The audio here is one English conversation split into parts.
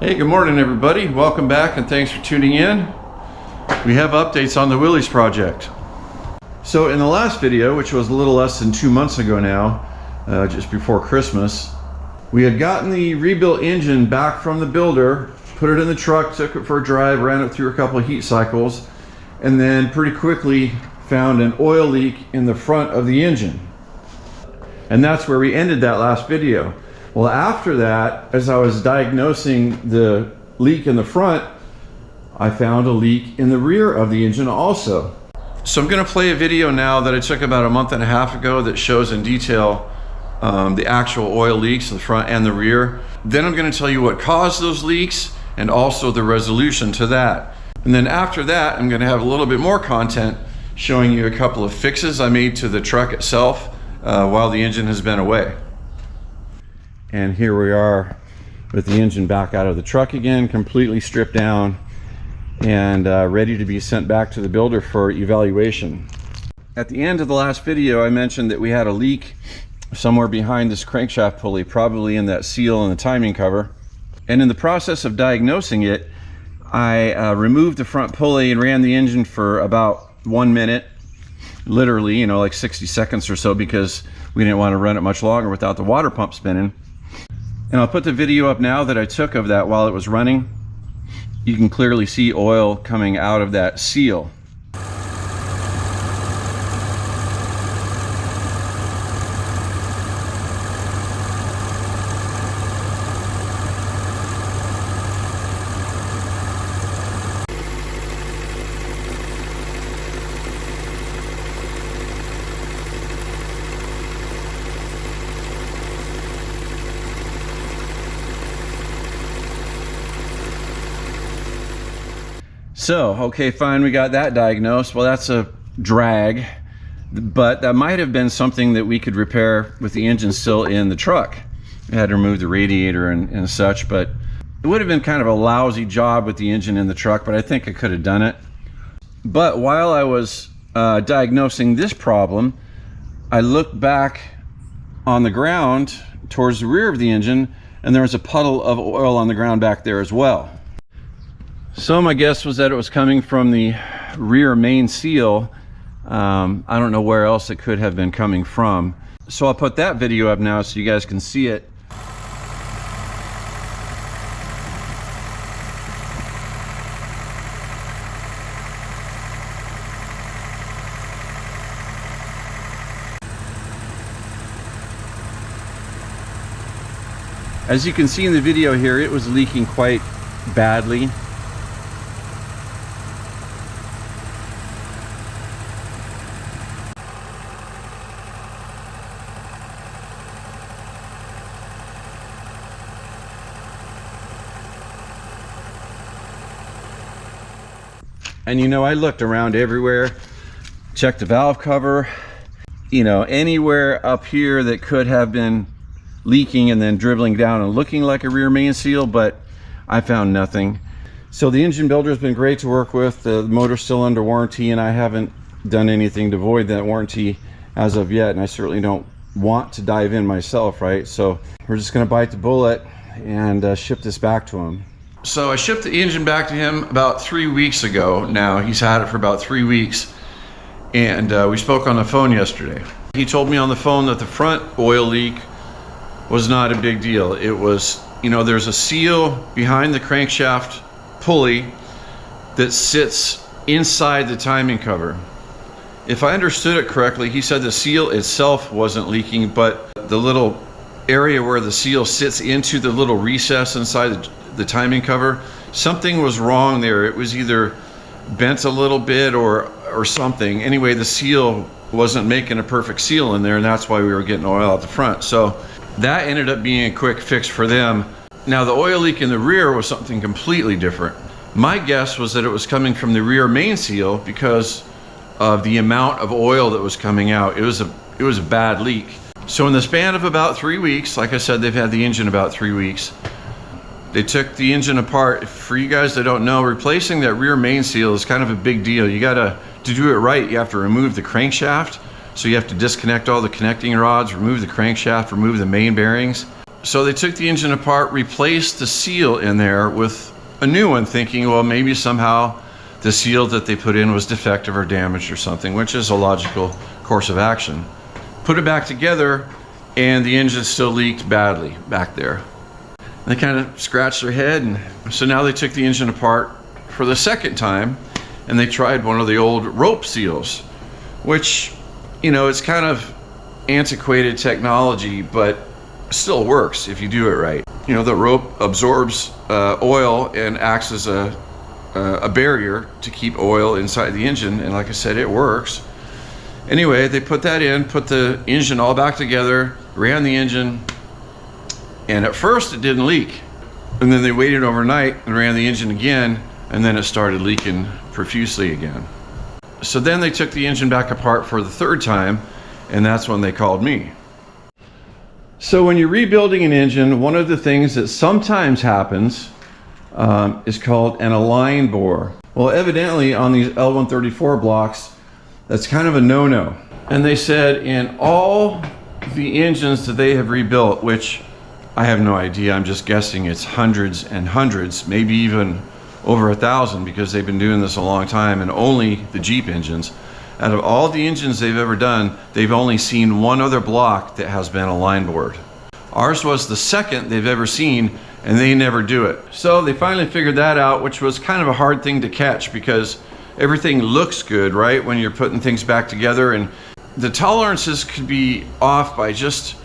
Hey, good morning everybody. Welcome back and thanks for tuning in. We have updates on the Willys project. So in the last video, which was a little less than 2 months ago now, just before Christmas, we had gotten the rebuilt engine back from the builder, put it in the truck, took it for a drive, ran it through a couple of heat cycles, and then pretty quickly found an oil leak in the front of the engine. And that's where we ended that last video. Well, after that, as I was diagnosing the leak in the front, I found a leak in the rear of the engine also. So I'm going to play a video now that I took about a month and a half ago that shows in detail the actual oil leaks in the front and the rear. Then I'm going to tell you what caused those leaks and also the resolution to that. And then after that, I'm going to have a little bit more content showing you a couple of fixes I made to the truck itself while the engine has been away. And here we are with the engine back out of the truck again, completely stripped down and ready to be sent back to the builder for evaluation. At the end of the last video, I mentioned that we had a leak somewhere behind this crankshaft pulley, probably in that seal and the timing cover. And in the process of diagnosing it, I removed the front pulley and ran the engine for about 1 minute, literally, you know, like 60 seconds or so, because we didn't want to run it much longer without the water pump spinning. And I'll put the video up now that I took of that while it was running. You can clearly see oil coming out of that seal. So, okay, fine, we got that diagnosed. Well, that's a drag, but that might have been something that we could repair with the engine still in the truck. We had to remove the radiator and such, but it would have been kind of a lousy job with the engine in the truck, but I think I could have done it. But while I was diagnosing this problem, I looked back on the ground towards the rear of the engine, and there was a puddle of oil on the ground back there as well. So my guess was that it was coming from the rear main seal. I don't know where else it could have been coming from. So I'll put that video up now so you guys can see it. As you can see in the video here, it was leaking quite badly. And you know, I looked around everywhere, checked the valve cover, you know, anywhere up here that could have been leaking and then dribbling down and looking like a rear main seal, but I found nothing. So the engine builder has been great to work with. The motor's still under warranty, and I haven't done anything to void that warranty as of yet, and I certainly don't want to dive in myself, right? So we're just gonna bite the bullet and ship this back to him. So I shipped the engine back to him about 3 weeks ago now. He's had it for about 3 weeks, and we spoke on the phone yesterday. He told me on the phone that the front oil leak was not a big deal. It was, you know, there's a seal behind the crankshaft pulley that sits inside the timing cover. If I understood it correctly, he said the seal itself wasn't leaking, but the little area where the seal sits into the little recess inside the timing cover, something was wrong there. It was either bent a little bit or something. Anyway, the seal wasn't making a perfect seal in there, and that's why we were getting oil out the front. So that ended up being a quick fix for them. Now the oil leak in the rear was something completely different. My guess was that it was coming from the rear main seal because of the amount of oil that was coming out. It was a bad leak. So in the span of about 3 weeks, like I said, they've had the engine about 3 weeks. They took the engine apart. For you guys that don't know, replacing that rear main seal is kind of a big deal. To do it right, you have to remove the crankshaft. So you have to disconnect all the connecting rods, remove the crankshaft, remove the main bearings. So they took the engine apart, replaced the seal in there with a new one, thinking, well, maybe somehow the seal that they put in was defective or damaged or something, which is a logical course of action. Put it back together, and the engine still leaked badly back there. They kind of scratched their head, and so now they took the engine apart for the second time, and they tried one of the old rope seals, which, you know, it's kind of antiquated technology, but still works if you do it right. You know, the rope absorbs oil and acts as a barrier to keep oil inside the engine, and like I said, it works. Anyway, they put that in, put the engine all back together, ran the engine, and at first it didn't leak. And then they waited overnight and ran the engine again, and then it started leaking profusely again. So then they took the engine back apart for the third time, and that's when they called me. So when you're rebuilding an engine, one of the things that sometimes happens is called an align bore. Well, evidently on these L134 blocks, that's kind of a no-no. And they said in all the engines that they have rebuilt, which I have no idea, I'm just guessing it's hundreds and hundreds, maybe even over 1,000, because they've been doing this a long time, and only the Jeep engines. Out of all the engines they've ever done, they've only seen one other block that has been a line board. Ours was the second they've ever seen, and they never do it. So they finally figured that out, which was kind of a hard thing to catch, because everything looks good, right, when you're putting things back together, and the tolerances could be off by just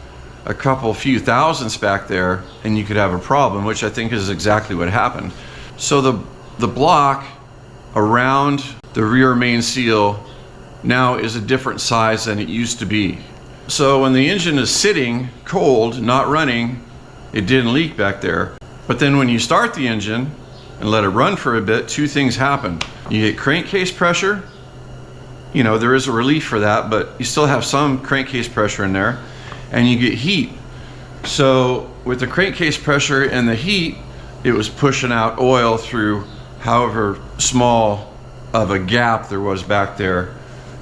a few thousandths back there, and you could have a problem, which I think is exactly what happened. So the block around the rear main seal now is a different size than it used to be. So when the engine is sitting cold, not running, it didn't leak back there. But then when you start the engine and let it run for a bit, two things happen. You get crankcase pressure. You know, there is a relief for that, but you still have some crankcase pressure in there, and you get heat. So with the crankcase pressure and the heat, it was pushing out oil through however small of a gap there was back there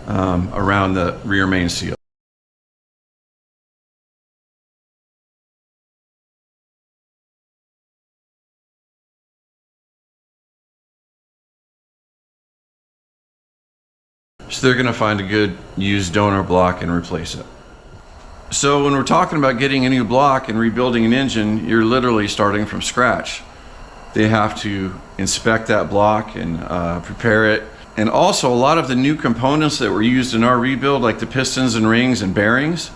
around the rear main seal. So they're going to find a good used donor block and replace it. So when we're talking about getting a new block and rebuilding an engine, you're literally starting from scratch. They have to inspect that block and prepare it. And also a lot of the new components that were used in our rebuild, like the pistons and rings and bearings,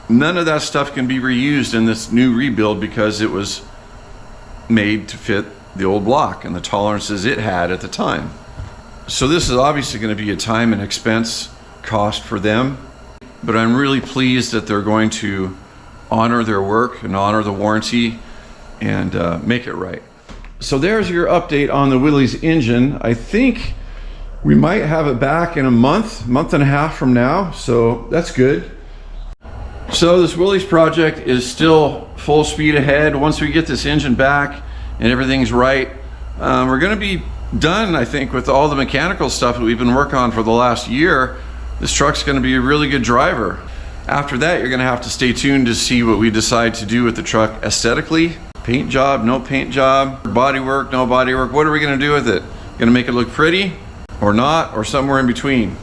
none of that stuff can be reused in this new rebuild because it was made to fit the old block and the tolerances it had at the time. So this is obviously going to be a time and expense cost for them, but I'm really pleased that they're going to honor their work and honor the warranty and make it right. So there's your update on the Willys engine. I think we might have it back in a month and a half from now, so that's good. So this Willys project is still full speed ahead. Once we get this engine back and everything's right, we're going to be done, I think, with all the mechanical stuff that we've been working on for the last year. This truck's going to be a really good driver. After that, you're going to have to stay tuned to see what we decide to do with the truck aesthetically. Paint job, no paint job, body work, no body work. What are we going to do with it? Going to make it look pretty or not, or somewhere in between?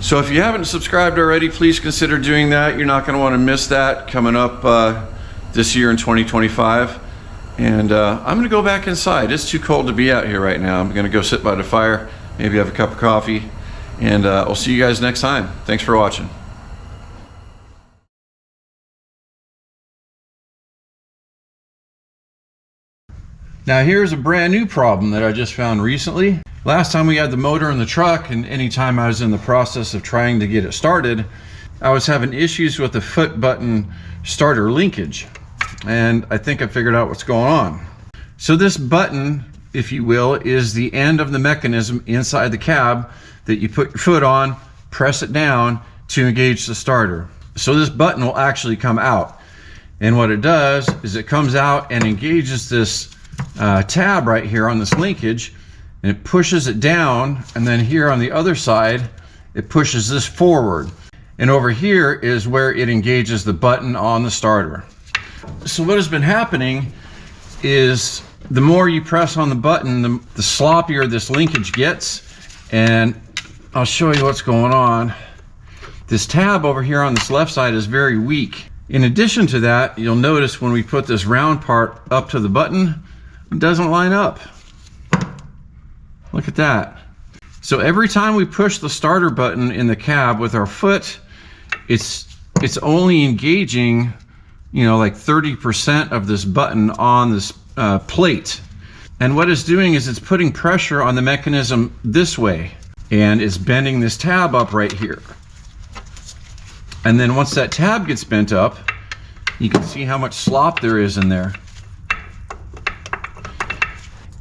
So if you haven't subscribed already, please consider doing that. You're not going to want to miss that coming up this year in 2025. And I'm going to go back inside. It's too cold to be out here right now. I'm going to go sit by the fire, maybe have a cup of coffee, and I'll see you guys next time. Thanks for watching. Now here's a brand new problem that I just found recently. Last time we had the motor in the truck, and anytime I was in the process of trying to get it started, I was having issues with the foot button starter linkage. And I think I figured out what's going on. So this button, if you will, is the end of the mechanism inside the cab that you put your foot on, press it down to engage the starter. So this button will actually come out. And what it does is it comes out and engages this tab right here on this linkage, and it pushes it down, and then here on the other side, it pushes this forward. And over here is where it engages the button on the starter. So what has been happening is the more you press on the button, the sloppier this linkage gets. And I'll show you what's going on. This tab over here on this left side is very weak. In addition to that, you'll notice when we put this round part up to the button, it doesn't line up. Look at that. So every time we push the starter button in the cab with our foot, it's only engaging, you know, like 30% of this button on this plate. And what it's doing is it's putting pressure on the mechanism this way, and it's bending this tab up right here. And then once that tab gets bent up, you can see how much slop there is in there.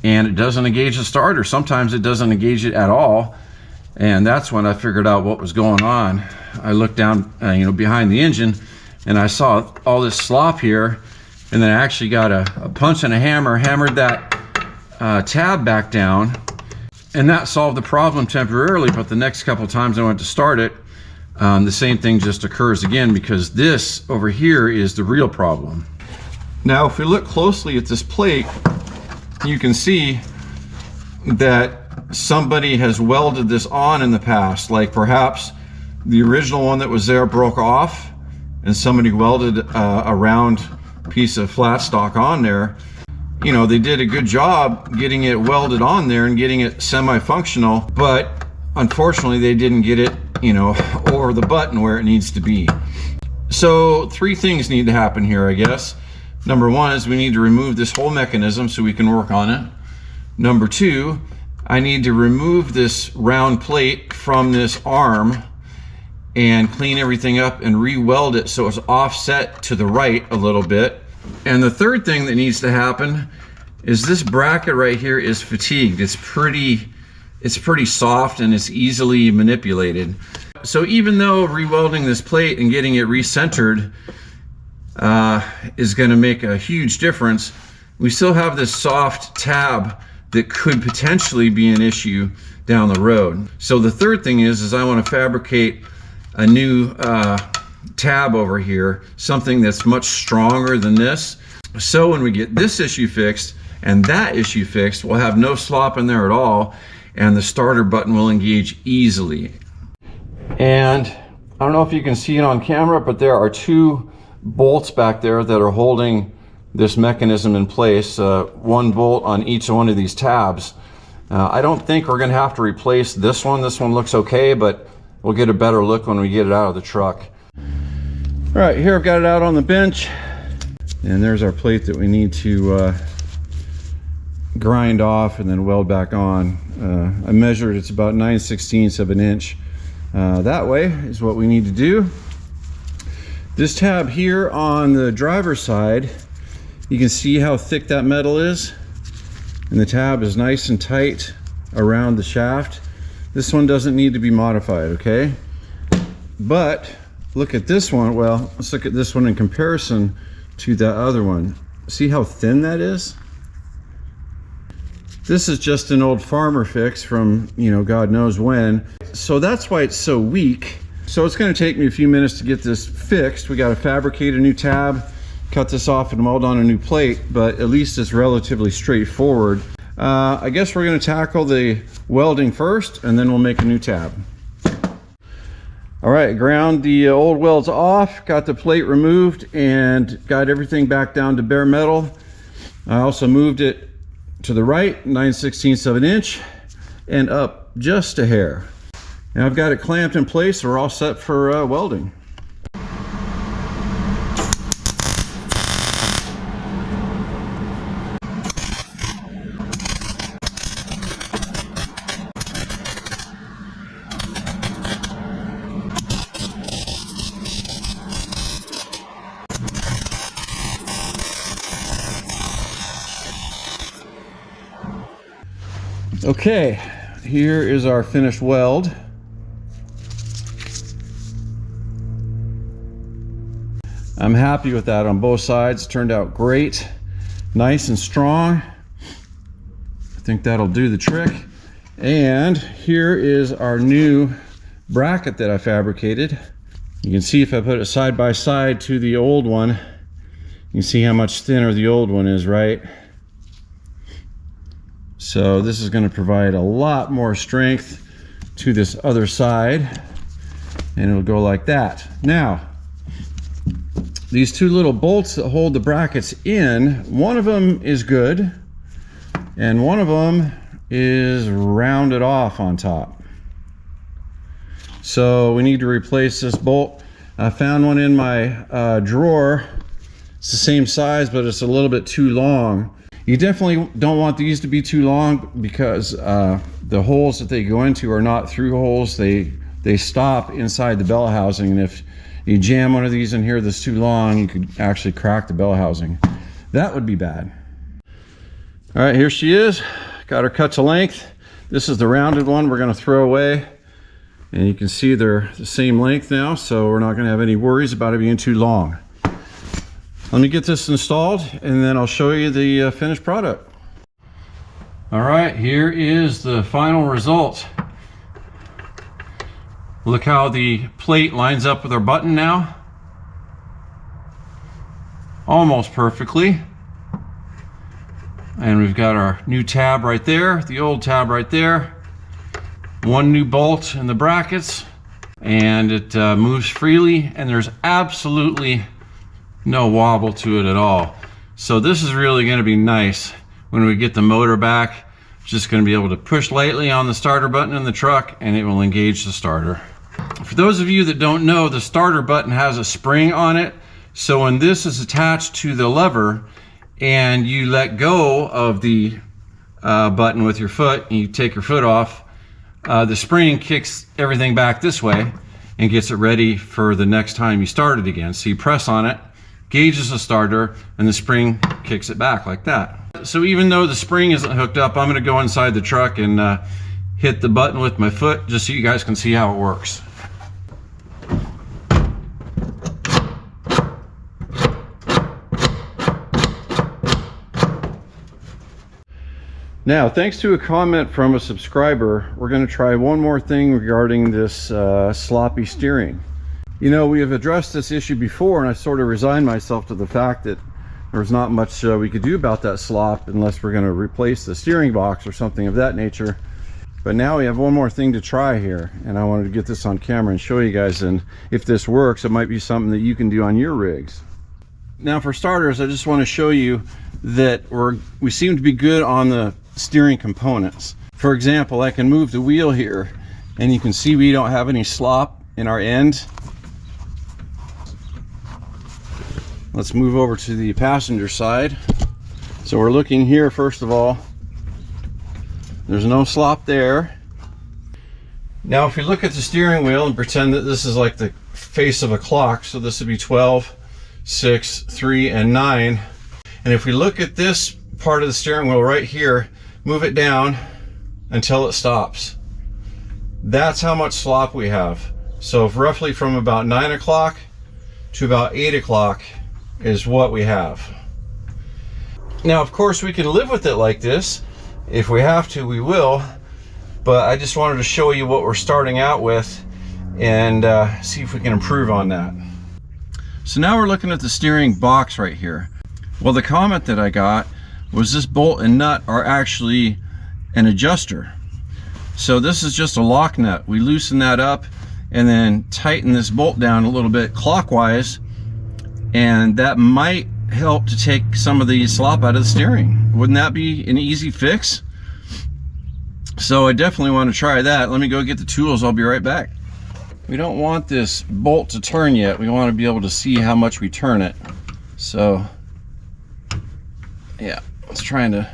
And it doesn't engage the starter. Sometimes it doesn't engage it at all. And that's when I figured out what was going on. I looked down, you know, behind the engine, and I saw all this slop here. And then I actually got a punch and a hammer, hammered that tab back down, and that solved the problem temporarily. But the next couple times I went to start it, the same thing just occurs again, because this over here is the real problem. Now, if we look closely at this plate, you can see that somebody has welded this on in the past. Like perhaps the original one that was there broke off, and somebody welded a round piece of flat stock on there. You know, they did a good job getting it welded on there and getting it semi-functional, but unfortunately they didn't get it, you know, over the button where it needs to be. So 3 things need to happen here, I guess. Number 1 is we need to remove this whole mechanism so we can work on it. Number 2, I need to remove this round plate from this arm and clean everything up and re-weld it so it's offset to the right a little bit. And the third thing that needs to happen is this bracket right here is fatigued. It's pretty soft and it's easily manipulated. So even though re-welding this plate and getting it recentered is going to make a huge difference, we still have this soft tab that could potentially be an issue down the road. So the third thing is I want to fabricate a new tab over here, something that's much stronger than this. So when we get this issue fixed and that issue fixed, we'll have no slop in there at all, and the starter button will engage easily. And I don't know if you can see it on camera, but there are 2 bolts back there that are holding this mechanism in place, 1 bolt on each one of these tabs. I don't think we're going to have to replace this one. This one looks okay, but we'll get a better look when we get it out of the truck. All right, here I've got it out on the bench, and there's our plate that we need to grind off and then weld back on. I measured, it's about 9/16 of an inch. That way is what we need to do. This tab here on the driver's side, you can see how thick that metal is, and the tab is nice and tight around the shaft. This one doesn't need to be modified, okay? But look at this one. Well, let's look at this one in comparison to that other one. See how thin that is? This is just an old farmer fix from, you know, God knows when. So that's why it's so weak. So it's going to take me a few minutes to get this fixed. We got to fabricate a new tab, cut this off and weld on a new plate, but at least it's relatively straightforward. I guess we're going to tackle the welding first, and then we'll make a new tab. All right, ground the old welds off, got the plate removed, and got everything back down to bare metal. I also moved it to the right, 9/16 of an inch, and up just a hair. Now I've got it clamped in place, so we're all set for welding. Okay, here is our finished weld. I'm happy with that on both sides. Turned out great, nice and strong. I think that'll do the trick. And here is our new bracket that I fabricated. You can see if I put it side by side to the old one, You see how much thinner the old one is, right? So this is going to provide a lot more strength to this other side, and it'll go like that. Now, these two little bolts that hold the brackets in, one of them is good, and one of them is rounded off on top. So we need to replace this bolt. I found one in my drawer. It's the same size, but it's a little bit too long. You definitely don't want these to be too long, because the holes that they go into are not through holes. They stop inside the bell housing, and if you jam one of these in here that's too long, you could actually crack the bell housing. That would be bad. All right, here she is. Got her cut to length. This is the rounded one we're going to throw away. And you can see they're the same length now, so we're not going to have any worries about it being too long. Let me get this installed, and then I'll show you the finished product. All right, here is the final result. Look how the plate lines up with our button now. Almost perfectly. And we've got our new tab right there, the old tab right there. One new bolt in the brackets, and it moves freely, and there's absolutely no wobble to it at all. So this is really going to be nice when we get the motor back. Just going to be able to push lightly on the starter button in the truck, and it will engage the starter. For those of you that don't know, the starter button has a spring on it. So when this is attached to the lever and you let go of the button with your foot, and you take your foot off, the spring kicks everything back this way and gets it ready for the next time you start it again. So you press on it, gauges the starter, and the spring kicks it back like that. So even though the spring isn't hooked up, I'm going to go inside the truck and hit the button with my foot, just so you guys can see how it works. Now, thanks to a comment from a subscriber, we're going to try one more thing regarding this sloppy steering. You know, we have addressed this issue before, and I sort of resigned myself to the fact that there's not much we could do about that slop unless we're going to replace the steering box or something of that nature. But now we have one more thing to try here, and I wanted to get this on camera and show you guys, and if this works, it might be something that you can do on your rigs. Now, for starters, I just want to show you that we seem to be good on the steering components. For example, I can move the wheel here, and you can see we don't have any slop in our end. Let's move over to the passenger side. So we're looking here, first of all. There's no slop there. Now, if we look at the steering wheel and pretend that this is like the face of a clock, so this would be 12, 6, 3, and 9. And if we look at this part of the steering wheel right here, move it down until it stops. That's how much slop we have. So roughly from about 9 o'clock to about 8 o'clock is what we have. Now, of course, we can live with it like this. If we have to, we will. But I just wanted to show you what we're starting out with and see if we can improve on that. So now we're looking at the steering box right here. Well, the comment that I got was this bolt and nut are actually an adjuster. So this is just a lock nut. We loosen that up and then tighten this bolt down a little bit clockwise, and that might help to take some of the slop out of the steering. Wouldn't that be an easy fix? So I definitely want to try that. Let me go get the tools. I'll be right back. We don't want this bolt to turn yet. We want to be able to see how much we turn it. So yeah, it's trying to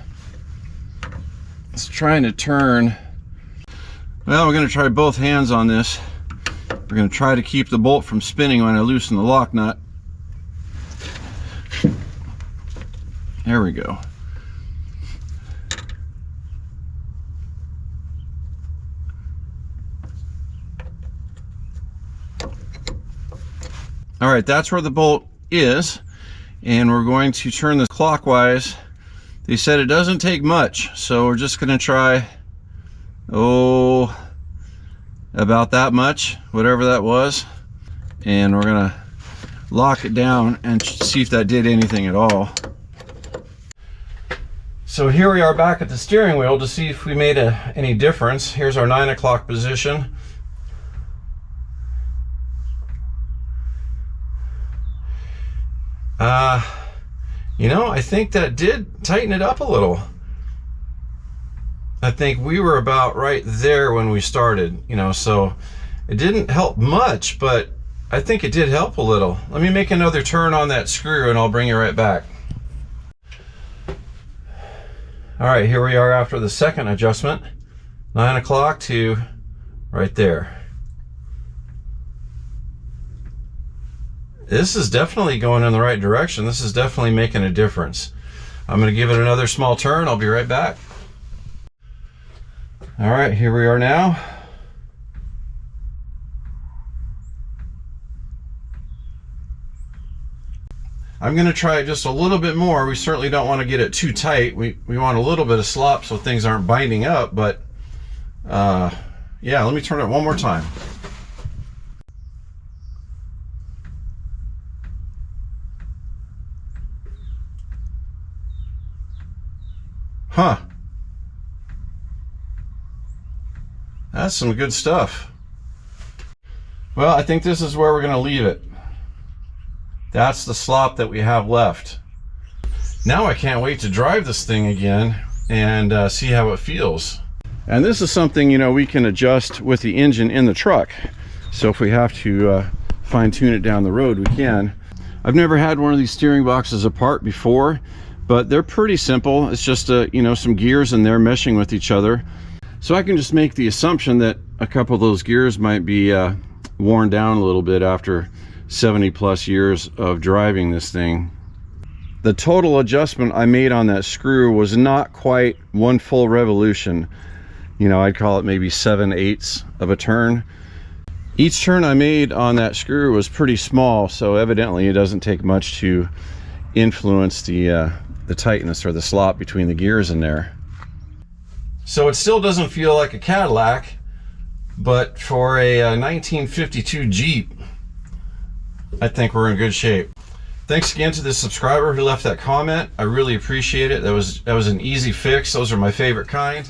turn. Well, we're going to try both hands on this. We're going to try to keep the bolt from spinning when I loosen the lock nut. There we go. All right, that's where the bolt is, and we're going to turn this clockwise. They said it doesn't take much, so we're just going to try, about that much, whatever that was, and we're lock it down and see if that did anything at all. So here we are back at the steering wheel to see if we made any difference. Here's our 9 o'clock position. You know, I think that did tighten it up a little. I think we were about right there when we started, you know, so it didn't help much, but I think it did help a little. Let me make another turn on that screw and I'll bring you right back. All right, here we are after the second adjustment. 9 o'clock to right there. This is definitely going in the right direction. This is definitely making a difference. I'm going to give it another small turn. I'll be right back. All right, here we are now. I'm going to try it just a little bit more. We certainly don't want to get it too tight. We want a little bit of slop so things aren't binding up, but yeah, let me turn it one more time. Huh. That's some good stuff. Well, I think this is where we're going to leave it. That's the slop that we have left. Now I can't wait to drive this thing again and see how it feels. And this is something, you know, we can adjust with the engine in the truck. So if we have to fine tune it down the road, we can. I've never had one of these steering boxes apart before, but they're pretty simple. It's just you know, some gears in there meshing with each other. So I can just make the assumption that a couple of those gears might be worn down a little bit after 70 plus years of driving this thing. The total adjustment I made on that screw was not quite one full revolution. You know, I'd call it maybe 7/8 of a turn. Each turn I made on that screw was pretty small, so evidently it doesn't take much to influence the tightness or the slop between the gears in there. So it still doesn't feel like a Cadillac, but for a 1952 Jeep, I think we're in good shape. Thanks again to the subscriber who left that comment. I really appreciate it. That was an easy fix. Those are my favorite kind.